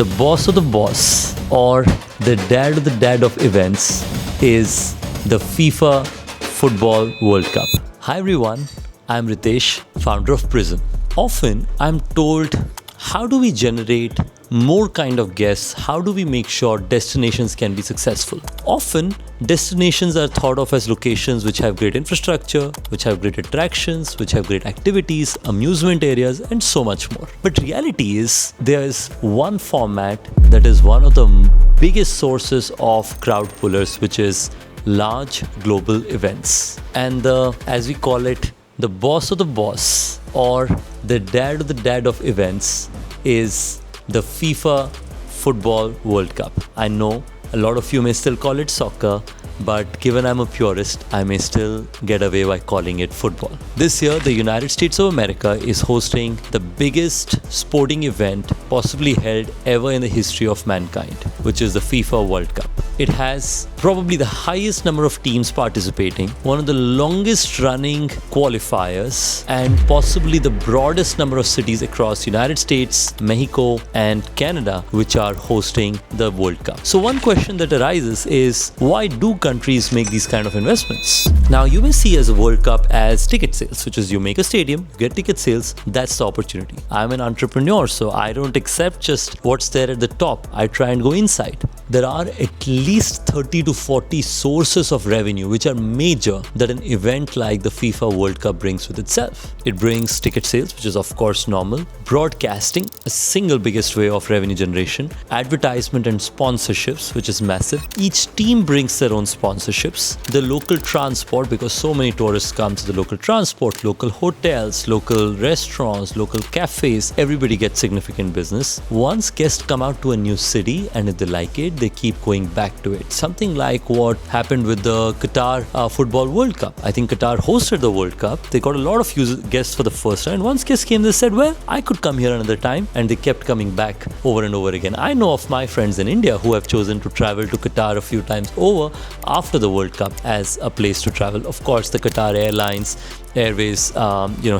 the boss of the boss or the dad of the dad of events is the FIFA Football World Cup. Hi everyone, I'm Ritesh, founder of Prism. Often I'm told, how do we generate more kind of guests? How do we make sure destinations can be successful? Often, destinations are thought of as locations which have great infrastructure, which have great attractions, which have great activities, amusement areas, and so much more. But reality is, there is one format that is one of the biggest sources of crowd pullers, which is large global events. And as we call it, the boss of the boss or the dad of the dad of events is the FIFA Football World Cup. I know a lot of you may still call it soccer, but given I'm a purist, I may still get away by calling it football. This year, the United States of America is hosting the biggest sporting event possibly held ever in the history of mankind, which is the FIFA World Cup. It has probably the highest number of teams participating, one of the longest running qualifiers, and possibly the broadest number of cities across United States, Mexico, and Canada, which are hosting the World Cup. So one question that arises is, why do countries make these kind of investments? Now, you may see as a World Cup as ticket sales, which is you make a stadium, you get ticket sales, that's the opportunity. I'm an entrepreneur, so I don't accept just what's there at the top. I try and go inside. There are at least 30 to 40 sources of revenue which are major that an event like the FIFA World Cup brings with itself. It brings ticket sales, which is of course normal, broadcasting, a single biggest way of revenue generation, advertisement and sponsorships, which is massive. Each team brings their own sponsorships, the local transport, because so many tourists come to the local transport, local hotels, local restaurants, local cafes, everybody gets significant business. Once guests come out to a new city and if they like it, they keep going back to it. Something like what happened with the Qatar Football World Cup. I think Qatar hosted the World Cup. They got a lot of guests for the first time. And once guests came, they said, well, I could come here another time. And they kept coming back over and over again. I know of my friends in India who have chosen to travel to Qatar a few times over after the World Cup as a place to travel. Of course, the Qatar Airways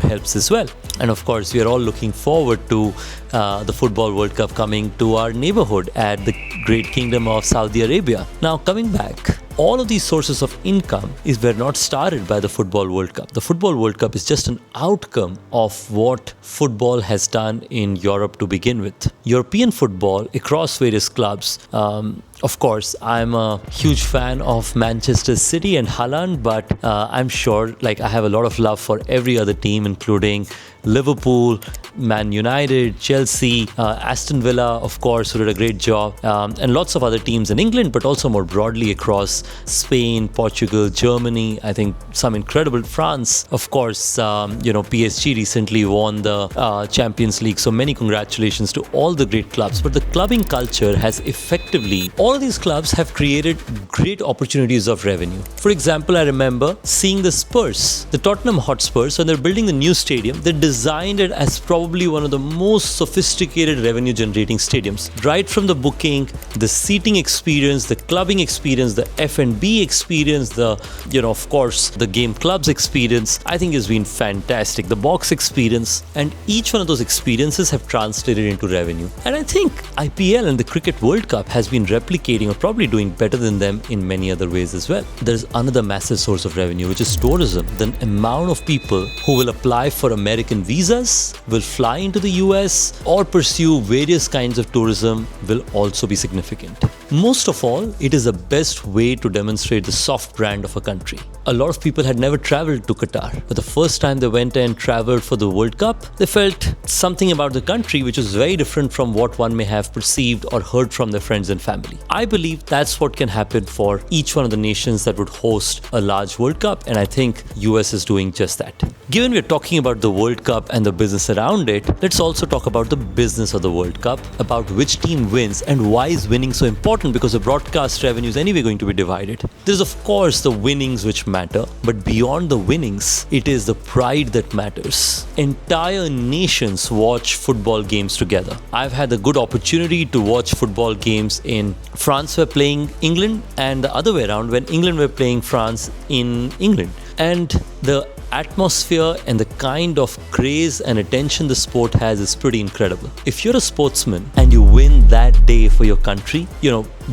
helps as well. And of course, we are all looking forward to the Football World Cup coming to our neighborhood at the great kingdom of Saudi Arabia. Now, coming back, all of these sources of income were not started by the Football World Cup. The Football World Cup is just an outcome of what football has done in Europe to begin with. European football across various clubs. Of course, I'm a huge fan of Manchester City and Haaland, but I'm sure I have a lot of love for every other team, including Liverpool, Man United, Chelsea, Aston Villa, of course, who did a great job, and lots of other teams in England, but also more broadly across Spain, Portugal, Germany, I think some incredible France. Of course, PSG recently won the Champions League, so many congratulations to all the great clubs. But the clubbing culture has effectively, all of these clubs have created great opportunities of revenue. For example, I remember seeing the Spurs, the Tottenham Hotspurs, when they're building the new stadium, they designed it as probably one of the most sophisticated revenue generating stadiums. Right from the booking, the seating experience, the clubbing experience, the F&B experience, of course, the game clubs experience, I think has been fantastic. The box experience, and each one of those experiences have translated into revenue. And I think IPL and the Cricket World Cup has been replicating or probably doing better than them in many other ways as well. There's another massive source of revenue, which is tourism. The amount of people who will apply for American visas, will fly into the US, or pursue various kinds of tourism will also be significant. Most of all, it is the best way to demonstrate the soft brand of a country. A lot of people had never traveled to Qatar, but the first time they went and traveled for the World Cup, they felt something about the country which was very different from what one may have perceived or heard from their friends and family. I believe that's what can happen for each one of the nations that would host a large World Cup, and I think US is doing just that. Given we're talking about the World Cup and the business around it, let's also talk about the business of the World Cup, about which team wins and why is winning so important, because the broadcast revenue is anyway going to be divided. There's of course the winnings which matter, but beyond the winnings, it is the pride that matters. Entire nations watch football games together. I've had the good opportunity to watch football games in France were playing England, and the other way around when England were playing France in England. And the atmosphere and the kind of craze and attention the sport has is pretty incredible. If you're a sportsman and you win that day for your country.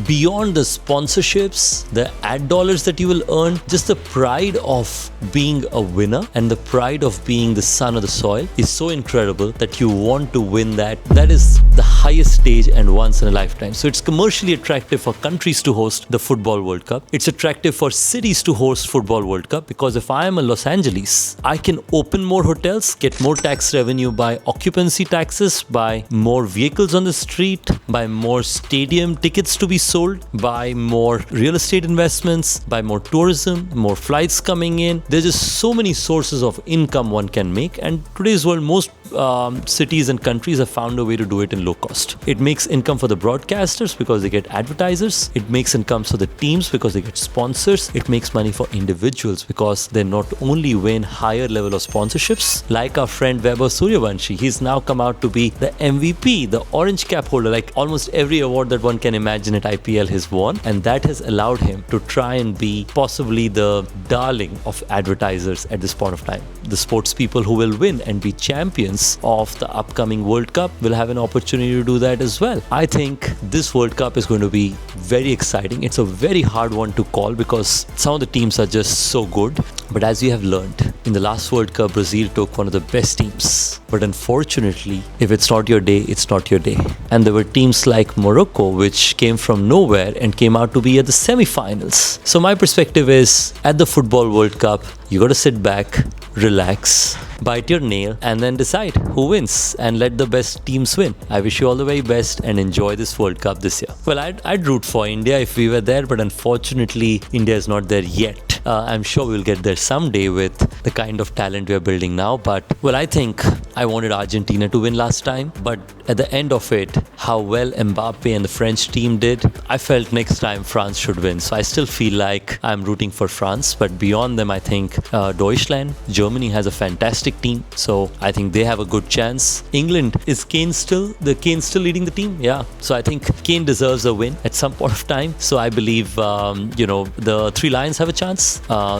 Beyond the sponsorships, the ad dollars that you will earn, just the pride of being a winner and the pride of being the son of the soil is so incredible that you want to win that. That is the highest stage and once in a lifetime. So it's commercially attractive for countries to host the Football World Cup. It's attractive for cities to host Football World Cup, because if I am a Los Angeles, I can open more hotels, get more tax revenue by occupancy taxes, by more vehicles on the street, by more stadium tickets to be sold, by more real estate investments, by more tourism, more flights coming in. There's just so many sources of income one can make, and today's world, most cities and countries have found a way to do it in low cost. It makes income for the broadcasters because they get advertisers. It makes income for the teams because they get sponsors. It makes money for individuals because they not only win higher level of sponsorships, like our friend Weber Suryavanshi. He's now come out to be the MVP, the orange cap holder, like almost every award that one can imagine at IPL has won, and that has allowed him to try and be possibly the darling of advertisers at this point of time. The sports people who will win and be champions of the upcoming World Cup will have an opportunity to do that as well. I think this World Cup is going to be very exciting. It's a very hard one to call because some of the teams are just so good. But as you have learned, in the last World Cup, Brazil took one of the best teams. But unfortunately, if it's not your day, it's not your day. And there were teams like Morocco, which came from nowhere and came out to be at the semi-finals. So my perspective is, at the Football World Cup, you got to sit back, relax, bite your nail, and then decide who wins and let the best teams win. I wish you all the very best and enjoy this World Cup this year. Well, I'd root for India if we were there, but unfortunately, India is not there yet. I'm sure we'll get there someday with the kind of talent we are building now. But, well, I think I wanted Argentina to win last time. But at the end of it, how well Mbappe and the French team did, I felt next time France should win. So I still feel like I'm rooting for France. But beyond them, I think Deutschland, Germany has a fantastic team. So I think they have a good chance. England, is Kane still leading the team? Yeah. So I think Kane deserves a win at some point of time. So I believe, the Three Lions have a chance.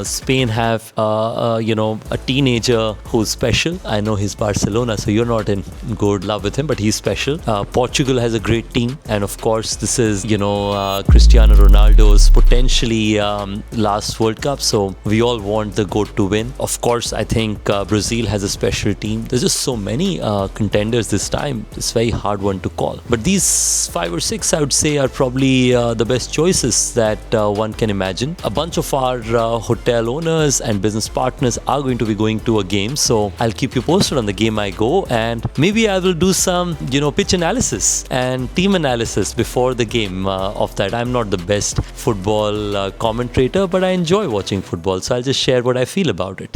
Spain have, a teenager who's special. I know he's Barcelona, so you're not in good love with him, but he's special. Portugal has a great team. And of course, this is, Cristiano Ronaldo's potentially last World Cup. So we all want the GOAT to win. Of course, I think Brazil has a special team. There's just so many contenders this time. It's a very hard one to call. But these 5 or 6, I would say, are probably the best choices that one can imagine. A bunch of our hotel owners and business partners are going to be going to a game, so I'll keep you posted on the game I go, and maybe I will do some pitch analysis and team analysis before the game of that. I'm not the best football commentator, but I enjoy watching football, so I'll just share what I feel about it.